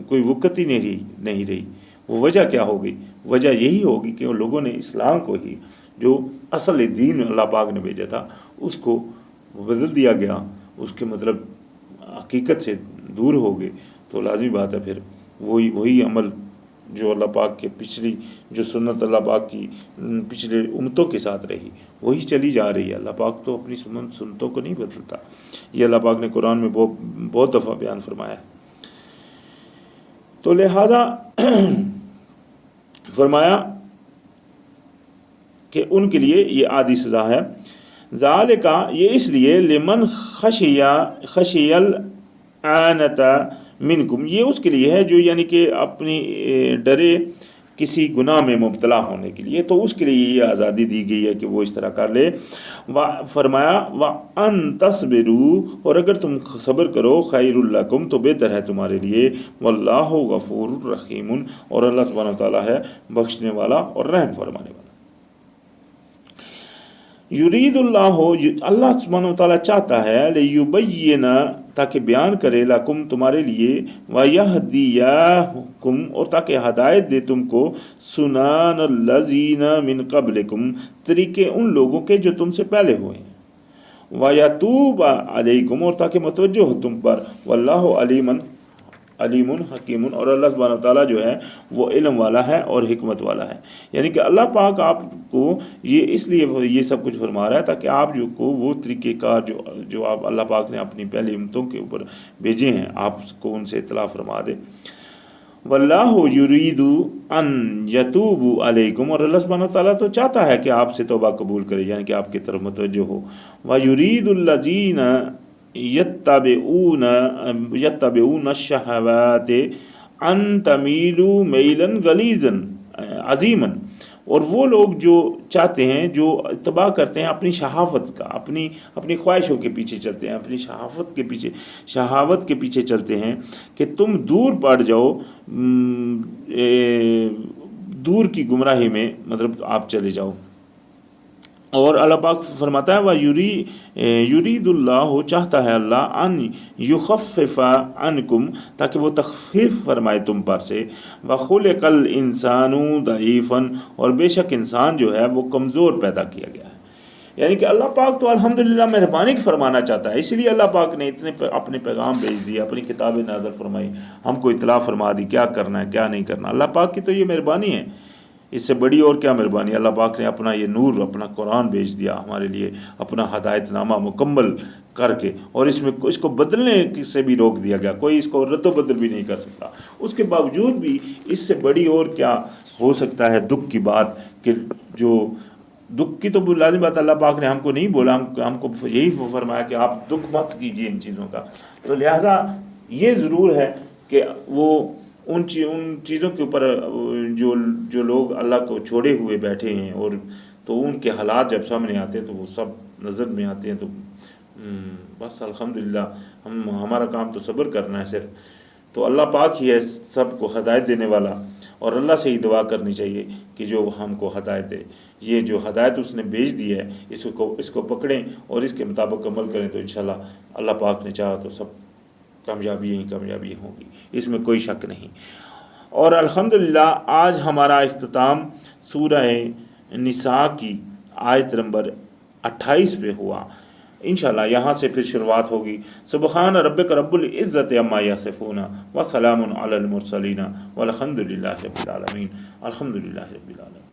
کوئی وقت ہی نہیں رہی۔ وہ وجہ کیا ہوگی؟ وجہ یہی ہوگی کہ ان لوگوں نے اسلام کو ہی جو اصل دین اللہ پاک نے بھیجا تھا اس کو بدل دیا گیا، اس کے مطلب حقیقت سے دور ہو گئے۔ تو لازمی بات ہے پھر وہی عمل جو اللہ پاک کے پچھلی جو سنت اللہ پاک کی پچھلے امتوں کے ساتھ رہی وہی چلی جا رہی ہے۔ اللہ پاک تو اپنی سنتوں کو نہیں بدلتا، یہ اللہ پاک نے قرآن میں بہت دفعہ بیان فرمایا ہے۔ تو لہذا فرمایا کہ ان کے لیے یہ عادی سزا ہے۔ ذالک، یہ اس لیے لمن خشی العنت منکم، یہ اس کے لیے ہے جو یعنی کہ اپنی ڈرے کسی گناہ میں مبتلا ہونے کے لیے، تو اس کے لیے یہ آزادی دی گئی ہے کہ وہ اس طرح کر لے۔ فرمایا وَأَن تَصْبِرُوا، اور اگر تم صبر کرو خیر لکم تو بہتر ہے تمہارے لیے، واللہ غفور رحیم، اور اللہ سبحانہ وتعالیٰ ہے بخشنے والا اور رحم فرمانے والا۔ یرید اللہ سبحانہ وتعالیٰ چاہتا ہے لیبین، تاکہ بیان کرے لکم تمہارے لیے، ویہدیکم، اور تاکہ ہدایت دے تم کو، سنان الذین من قبلکم، طریقے ان لوگوں کے جو تم سے پہلے ہوئے ہیں، ویتوب علیکم، اور تاکہ متوجہ ہو تم پر، واللہ علیم حکیم، اور اللہ سبحانہ وتعالیٰ جو ہے وہ علم والا ہے اور حکمت والا ہے۔ یعنی کہ اللہ پاک آپ کو یہ اس لیے یہ سب کچھ فرما رہا ہے تاکہ آپ کو وہ طریقہ کار جو آپ اللہ پاک نے اپنی پہلی امتوں کے اوپر بھیجے ہیں آپ کو ان سے اطلاع فرما دے۔ واللہ یرید ان یتوب علیکم، اور اللہ سبحانہ وتعالیٰ تو چاہتا ہے کہ آپ سے توبہ قبول کرے، یعنی کہ آپ کی طرف متوجہ ہو۔ ویرید الذین یتبعون الشہوات ان تمیلوا میلا غلیظا عظیما، اور وہ لوگ جو چاہتے ہیں، جو اتباع کرتے ہیں اپنی شہوت کا، اپنی خواہشوں کے پیچھے چلتے ہیں، اپنی شہوت کے پیچھے چلتے ہیں کہ تم دور پڑ جاؤ، دور کی گمراہی میں مطلب آپ چلے جاؤ۔ اور اللہ پاک فرماتا ہے یرید اللہ، چاہتا ہے اللہ، ان یخفف عنکم، تاکہ وہ تخفیف فرمائے تم پر سے، وخلق الانسان ضعیفا، اور بے شک انسان جو ہے وہ کمزور پیدا کیا گیا ہے۔ یعنی کہ اللہ پاک تو الحمدللہ مہربانی فرمانا چاہتا ہے، اسی لیے اللہ پاک نے اتنے اپنے پیغام بھیج دیا، اپنی کتابیں نازل فرمائی، ہم کو اطلاع فرما دی کیا کرنا ہے کیا نہیں کرنا۔ اللہ پاک کی تو یہ مہربانی ہے، اس سے بڑی اور کیا مہربانی۔ اللہ پاک نے اپنا یہ نور، اپنا قرآن بھیج دیا ہمارے لیے، اپنا ہدایت نامہ مکمل کر کے، اور اس کو بدلنے سے بھی روک دیا گیا، کوئی اس کو رد و بدل بھی نہیں کر سکتا۔ اس کے باوجود بھی اس سے بڑی اور کیا ہو سکتا ہے دکھ کی بات، کہ جو دکھ کی تو لازم بات اللہ پاک نے ہم کو نہیں بولا، ہم کو یہی فرمایا کہ آپ دکھ مت کیجیے ان چیزوں کا۔ تو لہٰذا یہ ضرور ہے کہ وہ ان چیزوں کے اوپر جو لوگ اللہ کو چھوڑے ہوئے بیٹھے ہیں، اور تو ان کے حالات جب سامنے آتے ہیں تو وہ سب نظر میں آتے ہیں، تو بس الحمدللہ ہمارا کام تو صبر کرنا ہے صرف۔ تو اللہ پاک ہی ہے سب کو ہدایت دینے والا، اور اللہ سے ہی دعا کرنی چاہیے کہ جو ہم کو ہدایت دے۔ یہ جو ہدایت اس نے بھیج دی ہے اس کو پکڑیں اور اس کے مطابق عمل کریں، تو انشاءاللہ اللہ پاک نے چاہا تو سب کامیابی ہوگی، اس میں کوئی شک نہیں۔ اور الحمدللہ آج ہمارا اختتام سورہ نساء کی آیت نمبر 28 پہ ہوا۔ انشاءاللہ یہاں سے پھر شروعات ہوگی۔ سبحان ربک رب العزت عما یصفون وسلام علی المرسلین والحمد للہ رب العالمین۔ الحمد للہ رب العالمین۔